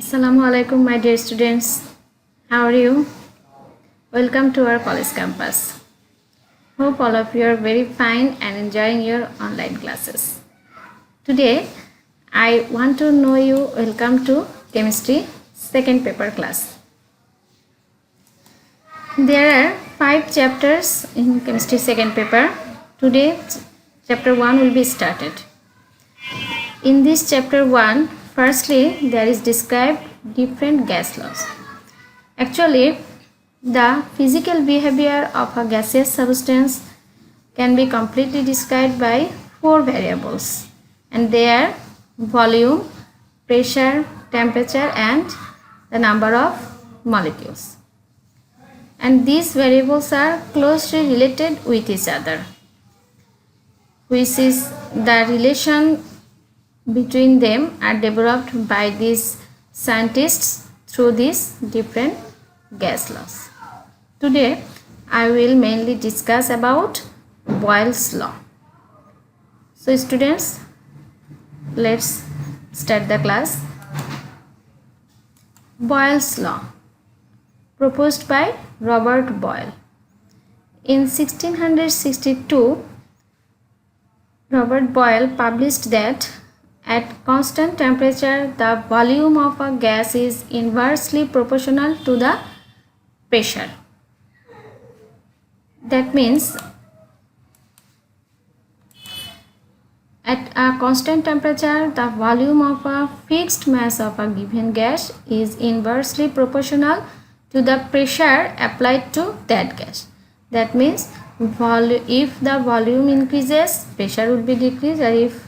Assalamu alaikum, my dear students. How are you? Welcome to our college campus. Hope all of you are very fine and enjoying your online classes. Today, I want to know you. Welcome to chemistry second paper class. There are 5 chapters in chemistry second paper. Today, chapter 1 will be started. In this chapter 1, firstly, there is described different gas laws. Actually, the physical behavior of a gaseous substance can be completely described by 4 variables, and they are volume, pressure, temperature, and the number of molecules. And these variables are closely related with each other, which is the relation between them are developed by these scientists through these different gas laws. Today, I will mainly discuss about Boyle's law. So students, let's start the class. Boyle's law, proposed by Robert Boyle. In 1662, Robert Boyle published that at constant temperature, the volume of a gas is inversely proportional to the pressure. That means at a constant temperature, the volume of a fixed mass of a given gas is inversely proportional to the pressure applied to that gas. That means if the volume increases, pressure will be decreased, or if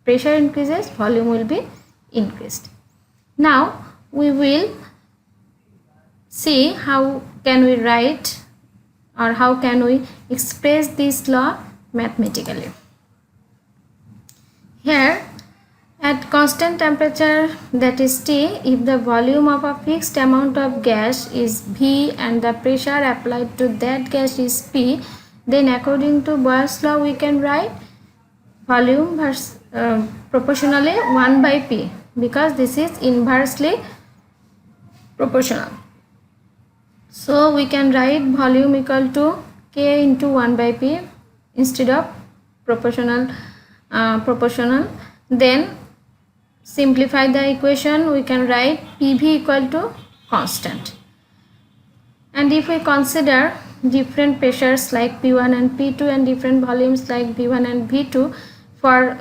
pressure increases, volume will be increased. Now we will see how can we write or how can we express this law mathematically. Here, at constant temperature, that is T, if the volume of a fixed amount of gas is V and the pressure applied to that gas is P, then according to Boyle's law we can write volume proportionally 1 by P, because this is inversely proportional. So we can write volume equal to K into 1 by P instead of proportional. Then simplify the equation, we can write PV equal to constant. And if we consider different pressures like P1 and P2 and different volumes like V1 and V2 for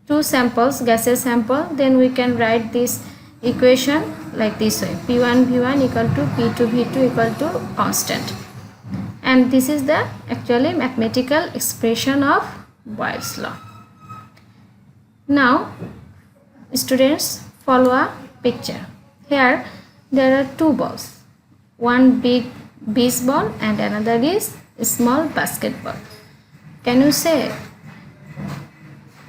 two samples, gaseous sample, then we can write this equation like this way: P1 V1 equal to P2 V2 equal to constant. And this is the actually mathematical expression of Boyle's law. Now students, follow a picture. Here there are two balls, one big baseball and another is a small basketball. Can you say,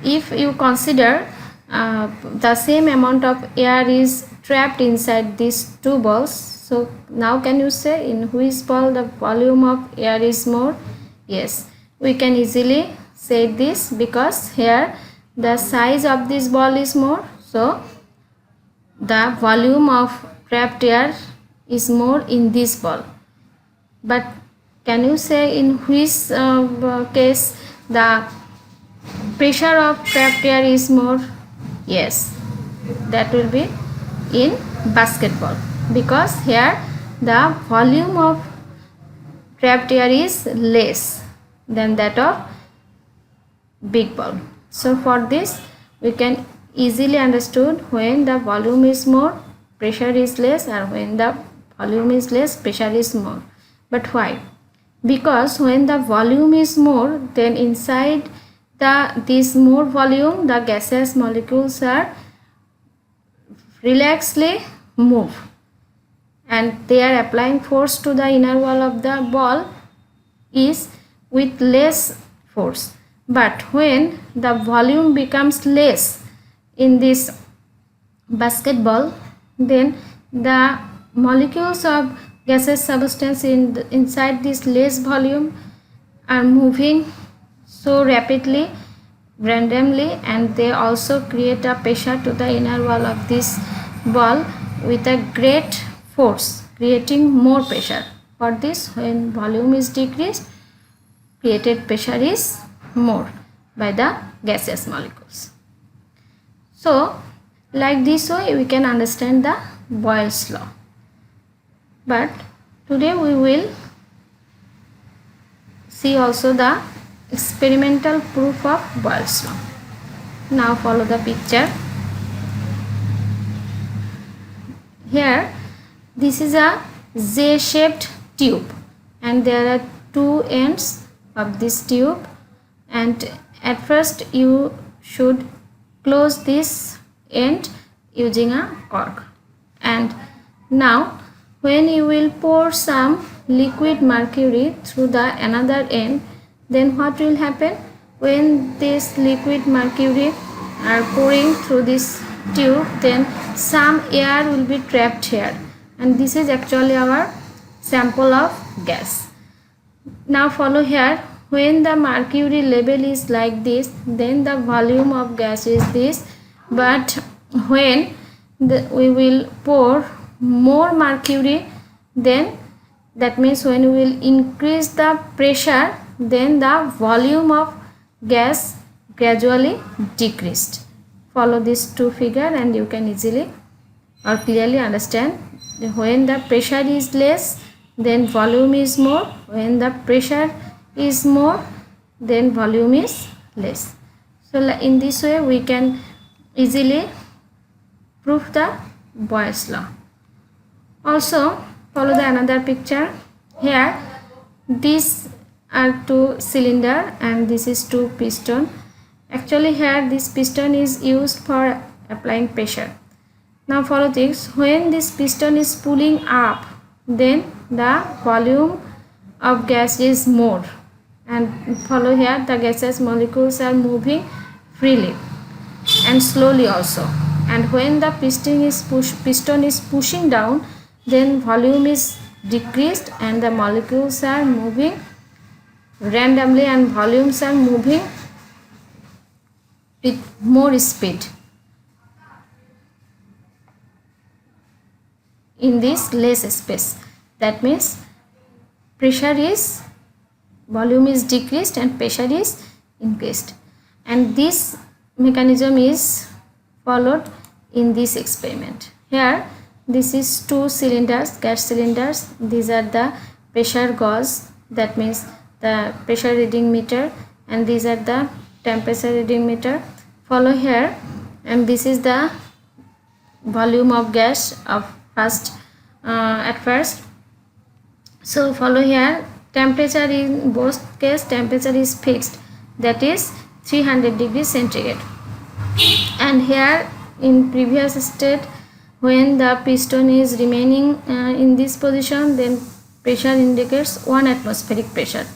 if you consider the same amount of air is trapped inside these two balls, so now can you say in which ball the volume of air is more? Yes, we can easily say this, because here the size of this ball is more, so the volume of trapped air is more in this ball. But can you say in which case the pressure of trapped air is more? Yes, that will be in basketball, because here the volume of trapped air is less than that of big ball. So for this we can easily understood when the volume is more, pressure is less, or when the volume is less, pressure is more. But why? Because when the volume is more, then inside this more volume, the gaseous molecules are relaxedly move, and they are applying force to the inner wall of the ball is with less force. But when the volume becomes less in this basketball, then the molecules of gaseous substance inside this less volume are moving so rapidly, randomly, and they also create a pressure to the inner wall of this ball with a great force, creating more pressure. For this, when volume is decreased, created pressure is more by the gaseous molecules. So, like this way we can understand the Boyle's law. But today we will see also the experimental proof of Boyle's law. Now follow the picture. Here this is a Z-shaped tube and there are two ends of this tube, and at first you should close this end using a cork. And now when you will pour some liquid mercury through the another end, then what will happen? When this liquid mercury are pouring through this tube, then some air will be trapped here, and this is actually our sample of gas. Now follow here. When the mercury level is like this, then the volume of gas is this. But when we will pour more mercury, then that means when we will increase the pressure, then the volume of gas gradually decreased. Follow these two figures and you can easily or clearly understand. When the pressure is less, then volume is more. When the pressure is more, then volume is less. So in this way we can easily prove the Boyle's law. Also follow the another picture. Here these are two cylinder and this is two piston. Actually here this piston is used for applying pressure. Now follow this. When this piston is pulling up, then the volume of gas is more, and follow here the gaseous molecules are moving freely and slowly also. And when the piston is pushing down, then volume is decreased and the molecules are moving randomly and volumes are moving with more speed in this less space. That means volume is decreased and pressure is increased, and this mechanism is followed in this experiment. Here this is two cylinders, gas cylinders. These are the pressure gauge, that means the pressure reading meter, and these are the temperature reading meter. Follow here, and this is the volume of gas of at first. So follow here, temperature in both case temperature is fixed, that is 300 degrees centigrade. And here in previous state, when the piston is remaining in this position, then pressure indicates 1 atmospheric pressure.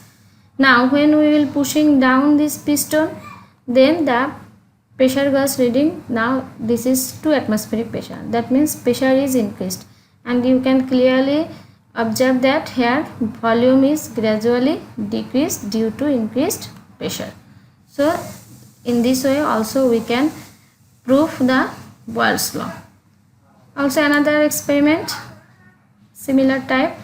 Now when we will pushing down this piston, then the pressure gauge reading, now this is 2 atmospheric pressure, that means pressure is increased, and you can clearly observe that here volume is gradually decreased due to increased pressure. So in this way also we can prove the Boyle's law. Also another experiment similar type.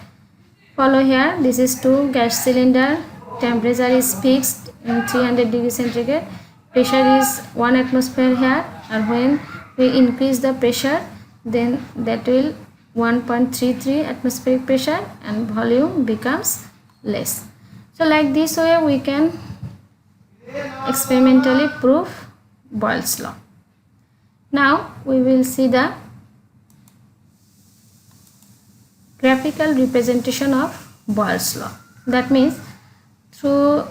Follow here, this is two gas cylinder, temperature is fixed in 300 degrees centigrade, pressure is 1 atmosphere here, and when we increase the pressure, then that will 1.33 atmospheric pressure and volume becomes less. So like this way we can experimentally prove Boyle's law. Now we will see the graphical representation of Boyle's law. That means through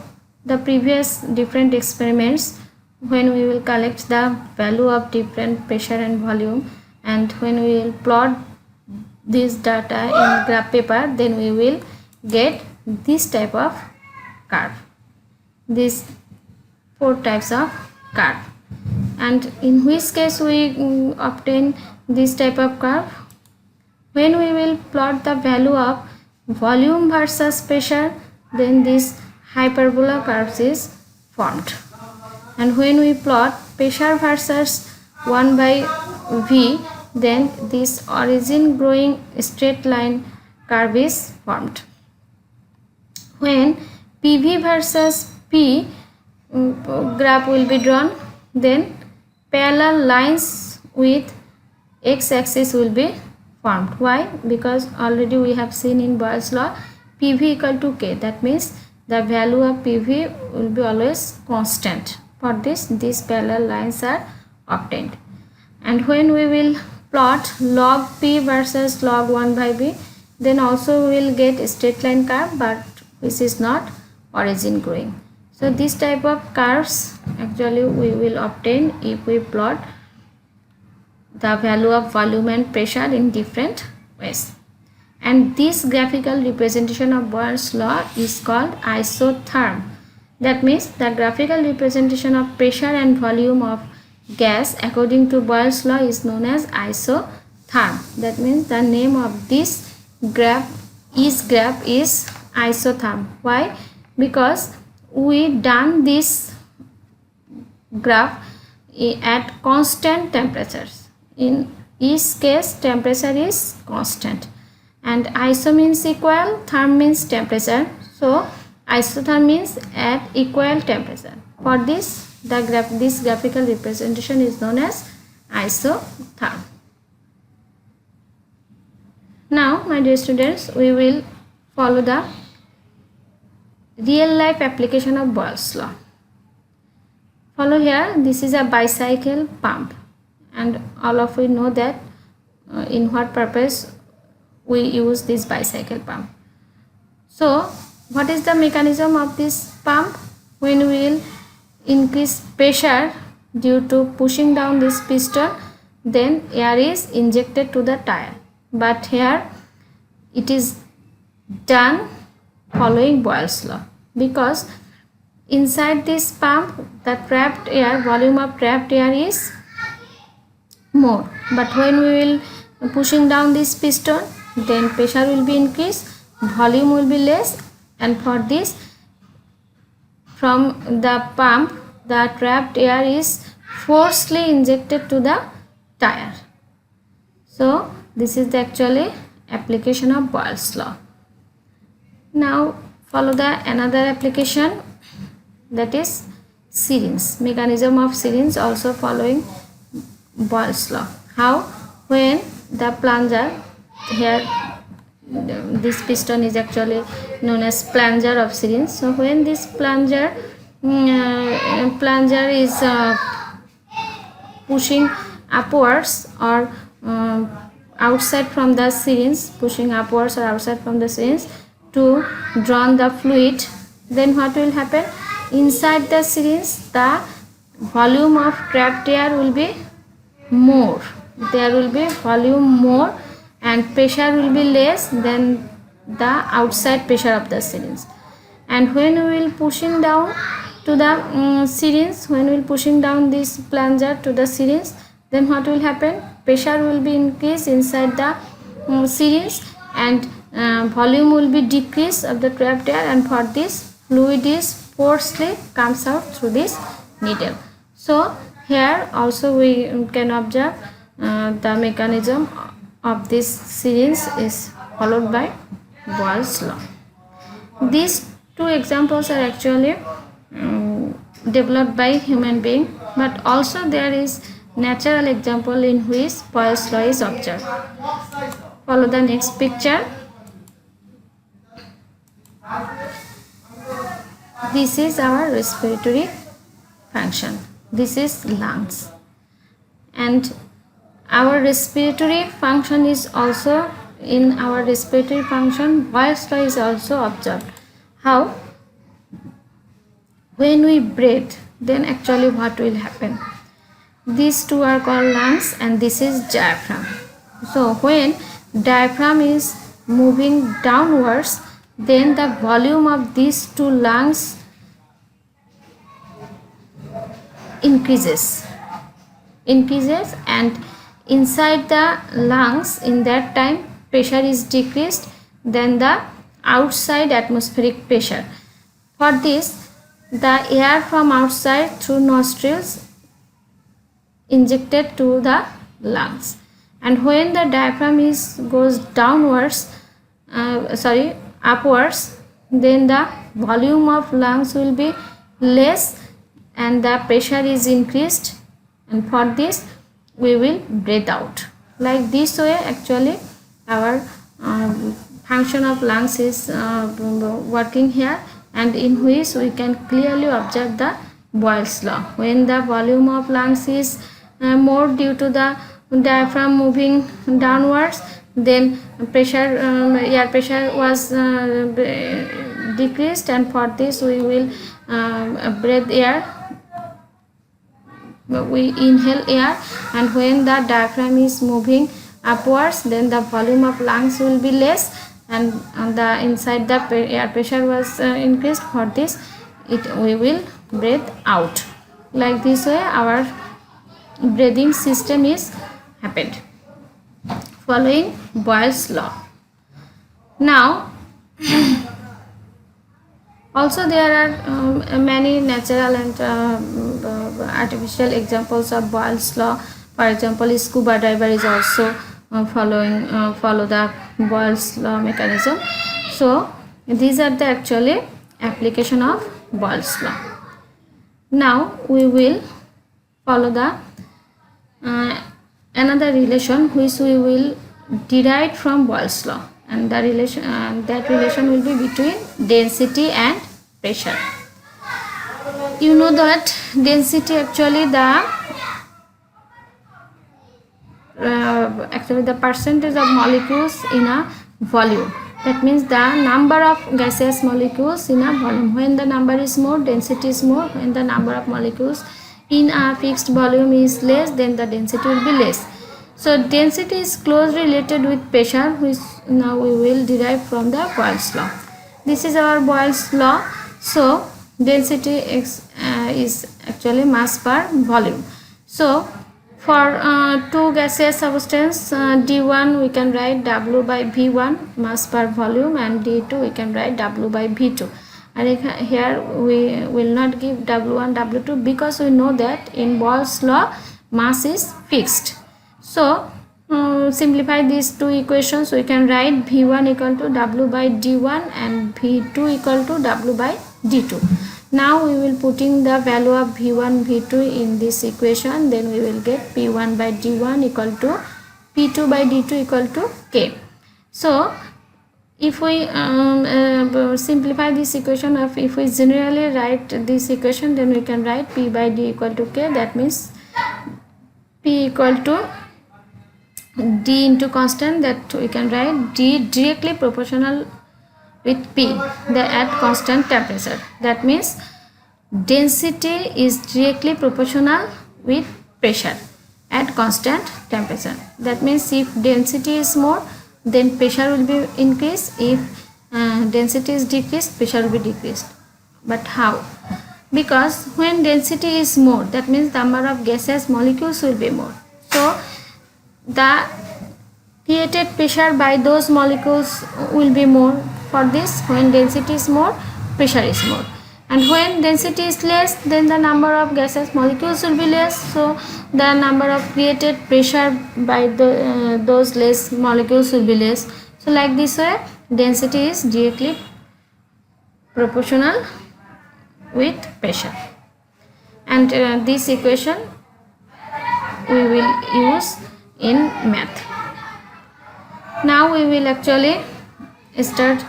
the previous different experiments, when we will collect the value of different pressure and volume, and when we will plot this data in graph paper, then we will get this type of curve, these 4 types of curve. And in which case we obtain this type of curve? When we will plot the value of volume versus pressure, then this hyperbola curve is formed. And when we plot pressure versus 1 by V, then this origin growing straight line curve is formed. When PV versus P graph will be drawn, then parallel lines with x-axis will be formed. Why? Because already we have seen in Boyle's law PV equal to K. That means the value of PV will be always constant. For this, these parallel lines are obtained. And when we will plot log P versus log 1 by B, then also we will get a straight line curve, but which is not origin growing. So this type of curves actually we will obtain if we plot the value of volume and pressure in different ways. And this graphical representation of Boyle's law is called isotherm. That means the graphical representation of pressure and volume of gas according to Boyle's law is known as isotherm. That means the name of this graph is isotherm. Why? Because we done this graph at constant temperatures. In each case temperature is constant, and iso means equal, therm means temperature, so isotherm means at equal temperature. For this, this graphical representation is known as isotherm. Now my dear students, we will follow the real life application of Boyle's law. Follow here, this is a bicycle pump, and all of you know that in what purpose we use this bicycle pump. So what is the mechanism of this pump? When we will increase pressure due to pushing down this piston, then air is injected to the tire. But here it is done following Boyle's law, because inside this pump the trapped air, volume of trapped air is more, but when we will pushing down this piston, then pressure will be increased, volume will be less, and for this, from the pump the trapped air is forcibly injected to the tire. So this is the actually application of Boyle's law. Now follow the another application, that is syringe, mechanism of syringe, also following Boyle's law. How? When the plunger, here this piston is actually known as plunger of syringe. So when this plunger is pushing upwards or outside from the syringe, pushing upwards or outside from the syringe to draw the fluid, then what will happen? Inside the syringe the volume of trapped air will be more, there will be volume more, and pressure will be less than the outside pressure of the syringe. And when we will pushing down to the syringe, when we will pushing down this plunger to the syringe, then what will happen? Pressure will be increased inside the syringe, and volume will be decreased of the trapped air, and for this fluid is forcibly comes out through this needle. So here also we can observe the mechanism of this syringe is followed by Boyle's law. These two examples are actually developed by human being, but also there is natural example in which Boyle's law is observed. Follow the next picture. This is our respiratory function. This is lungs, and our respiratory function is also, in our respiratory function Boyle's law is also observed. How? When we breathe, then actually what will happen? These two are called lungs, and this is diaphragm. So when diaphragm is moving downwards, then the volume of these two lungs increases, and inside the lungs in that time pressure is decreased than the outside atmospheric pressure. For this, the air from outside through nostrils injected to the lungs, and when the diaphragm goes downwards, upwards, then the volume of lungs will be less and the pressure is increased, and for this we will breathe out. Like this way actually our function of lungs is working here, and in which we can clearly observe the Boyle's law. When the volume of lungs is more due to the diaphragm moving downwards, then pressure, air pressure was decreased, and for this we will breathe air, we inhale air, and when the diaphragm is moving upwards, then the volume of lungs will be less, and the inside the air pressure was increased. For this we will breathe out. Like this way our breathing system is happened following Boyle's law. Now also there are many natural and artificial examples of Boyle's law. For example, scuba diver is also follow the Boyle's law mechanism. So these are the actually application of Boyle's law. Now we will follow the another relation which we will derive from Boyle's law, and the relation that relation will be between density and pressure. You know that density actually the percentage of molecules in a volume. That means the number of gaseous molecules in a volume. When the number is more, density is more. When the number of molecules in a fixed volume is less, then the density will be less. So density is closely related with pressure, which now we will derive from the Boyle's law. This is our Boyle's law. So density is actually mass per volume. So for two gaseous substance, D1 we can write W by V1 mass per volume, and D2 we can write W by V2. And here we will not give W1, W2 because we know that in Boyle's law mass is fixed. So simplify these two equations, we can write V1 equal to W by D1 and V2 equal to W by D2. Now we will putting the value of V1, V2 in this equation, then we will get P1 by D1 equal to P2 by D2 equal to K. So if we simplify this equation, if we generally write this equation, then we can write P by D equal to K. That means P equal to D into constant, that we can write D directly proportional with P at constant temperature. That means density is directly proportional with pressure at constant temperature. That means if density is more, then pressure will be increased. If density is decreased, pressure will be decreased. But how? Because when density is more, that means the number of gaseous molecules will be more. So the created pressure by those molecules will be more. For this, when density is more, pressure is more. And when density is less, then the number of gaseous molecules will be less. So the number of created pressure by those less molecules will be less. So like this way, density is directly proportional with pressure. And this equation we will use in math. Now we will actually start,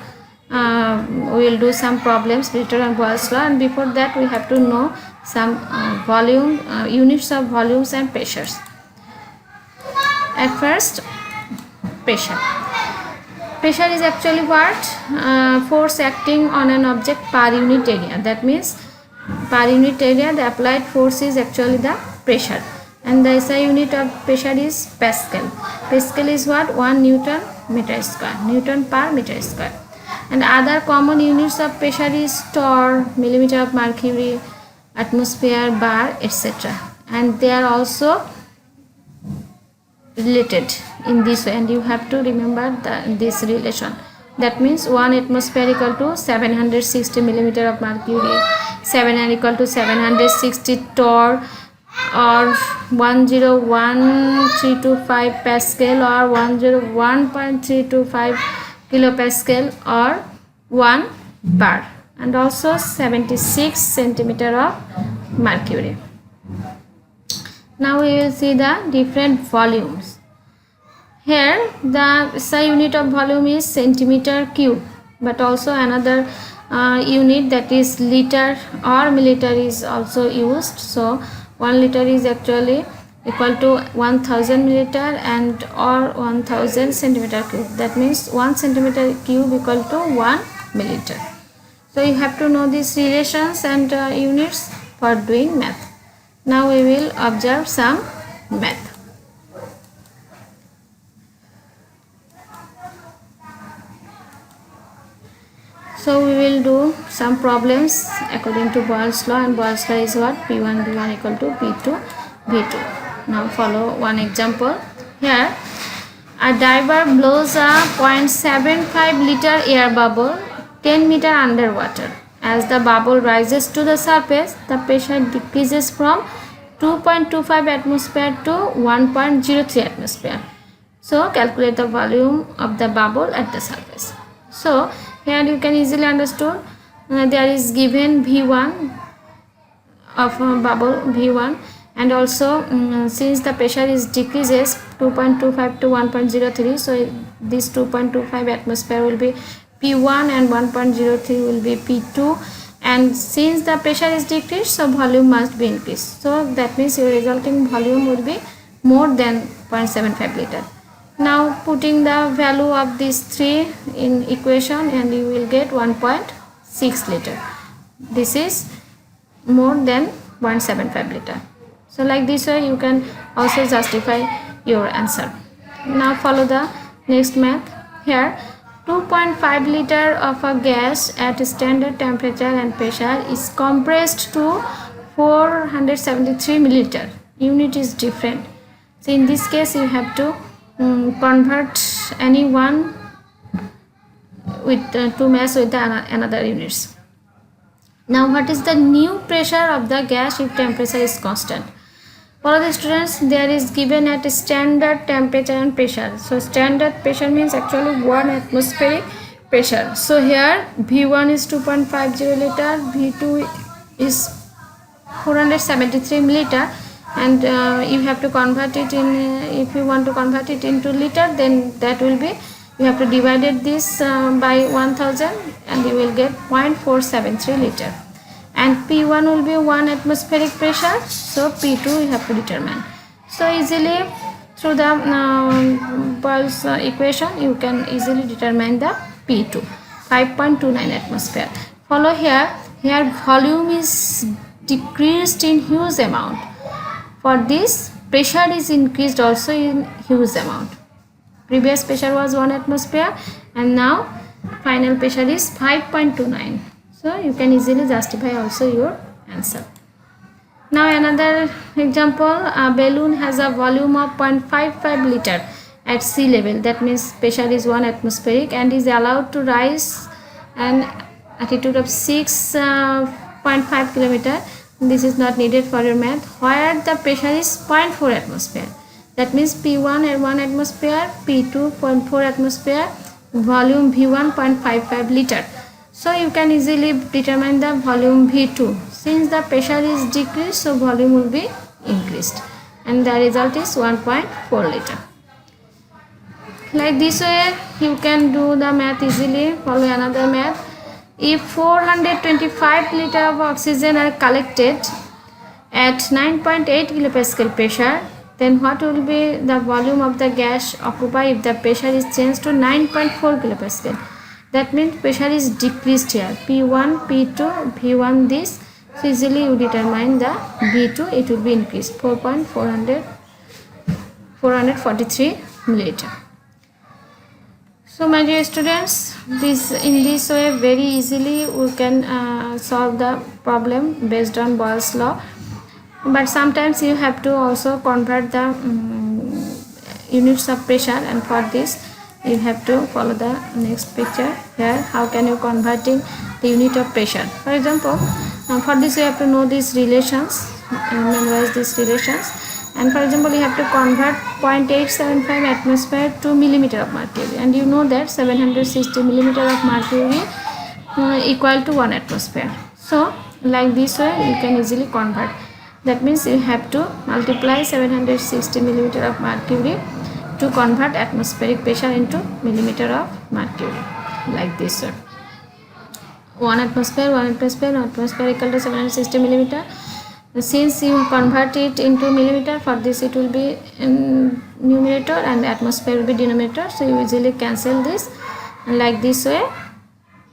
we will do some problems later on Boyle's law, and before that we have to know some volume, units of volumes and pressures. At first, pressure. Pressure is actually what? Force acting on an object per unit area. That means per unit area the applied force is actually the pressure, and the SI unit of pressure is Pascal. Pascal is what? 1 Newton meter square, Newton per meter square. And other common units of pressure is torr, millimeter of mercury, atmosphere, bar, etc. And they are also related in this way, and you have to remember this relation. That means 1 atmosphere equal to 760 millimeter of mercury, 7 equal to 760 torr, or 101.325 Pascal or 101.325 kilopascal or 1 bar, and also 76 centimeter of mercury. Now we will see the different volumes. Here the SI unit of volume is centimeter cube, but also another unit, that is liter or milliliter, is also used. So 1 liter is actually equal to 1000 milliliter and or 1000 centimeter cube. That means 1 centimeter cube equal to 1 milliliter. So you have to know these relations and units for doing math. Now we will observe some math. So we will do some problems according to Boyle's law, and Boyle's law is what? P1 V1 equal to P2 V2. Now follow one example. Here a diver blows a 0.75 liter air bubble 10 meter underwater. As the bubble rises to the surface, the pressure decreases from 2.25 atmosphere to 1.03 atmosphere. So calculate the volume of the bubble at the surface. So here you can easily understand there is given V1 of bubble V1, and also since the pressure is decreases 2.25 to 1.03, so this 2.25 atmosphere will be P1 and 1.03 will be P2, and since the pressure is decreased, so volume must be increased. So that means your resulting volume will be more than 0.75 liter. Now putting the value of these three in equation, and you will get 1.6 liter. This is more than 0.75 liter. So like this way you can also justify your answer. Now follow the next math. Here 2.5 liter of a gas at standard temperature and pressure is compressed to 473 milliliter. Unit is different. So in this case you have to convert any one with to match with the another units. Now what is the new pressure of the gas if temperature is constant? For the students, there is given at standard temperature and pressure. So standard pressure means actually 1 atmospheric pressure. So here V1 is 2.50 liter, V2 is 473 milliliter, and you have to convert it in, if you want to convert it into liter, then that will be, you have to divide this by 1000 and you will get 0.473 liter. And P1 will be 1 atmospheric pressure, so P2 you have to determine. So easily through the Boyle's equation you can easily determine the P2, 5.29 atmosphere. Follow here volume is decreased in huge amount. For this pressure is increased also in huge amount. Previous pressure was 1 atmosphere and now final pressure is 5.29. So you can easily justify also your answer. Now another example, a balloon has a volume of 0.55 liter at sea level. That means pressure is 1 atmospheric and is allowed to rise an altitude of 6.5 kilometer. This is not needed for your math. Where the pressure is 0.4 atmosphere. That means P1 at 1 atmosphere, P2 0.4 atmosphere, volume V1 0.55 liter. So you can easily determine the volume V2. Since the pressure is decreased, so volume will be increased, and the result is 1.4 liter. Like this way you can do the math easily. Follow another math. If 425 liter of oxygen are collected at 9.8 kilopascal pressure, then what will be the volume of the gas occupied if the pressure is changed to 9.4 kilopascal? That means pressure is decreased here. P1, P2, V1 this. So easily you determine the V2, it will be increased 443 milliliter. So my dear students, in this way very easily we can solve the problem based on Boyle's law. But sometimes you have to also convert the units of pressure, and for this you have to follow the next picture. Here how can you converting the unit of pressure. For example, for this you have to know these relations. memorize these relations. And for example, you have to convert 0.875 atmosphere to millimeter of mercury, and you know that 760 millimeter of mercury equal to 1 atmosphere. So like this way you can easily convert. That means you have to multiply 760 millimeter of mercury to convert atmospheric pressure into millimeter of mercury, like this way. 1 atmosphere equal to 760 millimeter. Since you convert it into millimeter, for this it will be in numerator and atmosphere will be denominator, so you easily cancel this, and like this way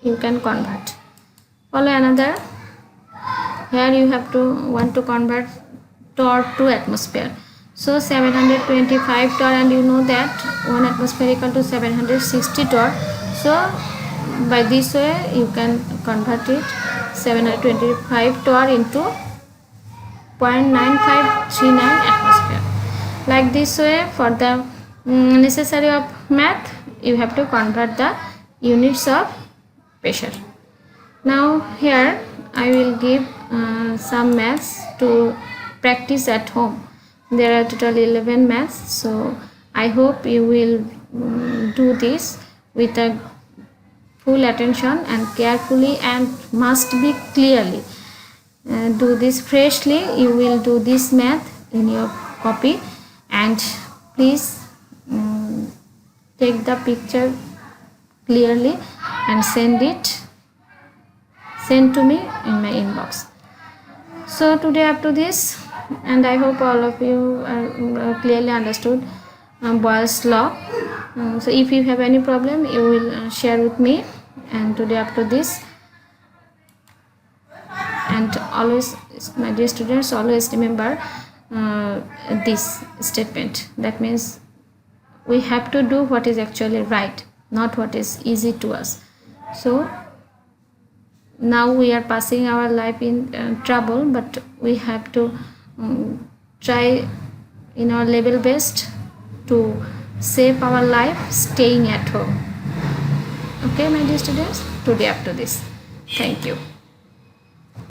you can convert. Follow another. Here you have to want to convert torr to atmosphere. So 725 torr, and you know that 1 atmosphere equal to 760 torr. So by this way you can convert it 725 torr into 0.9539 atmosphere. Like this way, for the necessary of math, you have to convert the units of pressure. Now here I will give some maths to practice at home. There are total 11 maths, so I hope you will do this with a full attention and carefully, and must be clearly. Do this freshly. You will do this math in your copy, and please take the picture clearly and send to me in my inbox. So today up to this, and I hope all of you are clearly understood Boyle's law. So if you have any problem, you will share with me. And today up to this, and always, my dear students, always remember this statement. That means we have to do what is actually right, not what is easy to us. So now we are passing our life in trouble, but we have to try in our level best to save our life staying at home. Okay, my dear students, today up to this. Thank you.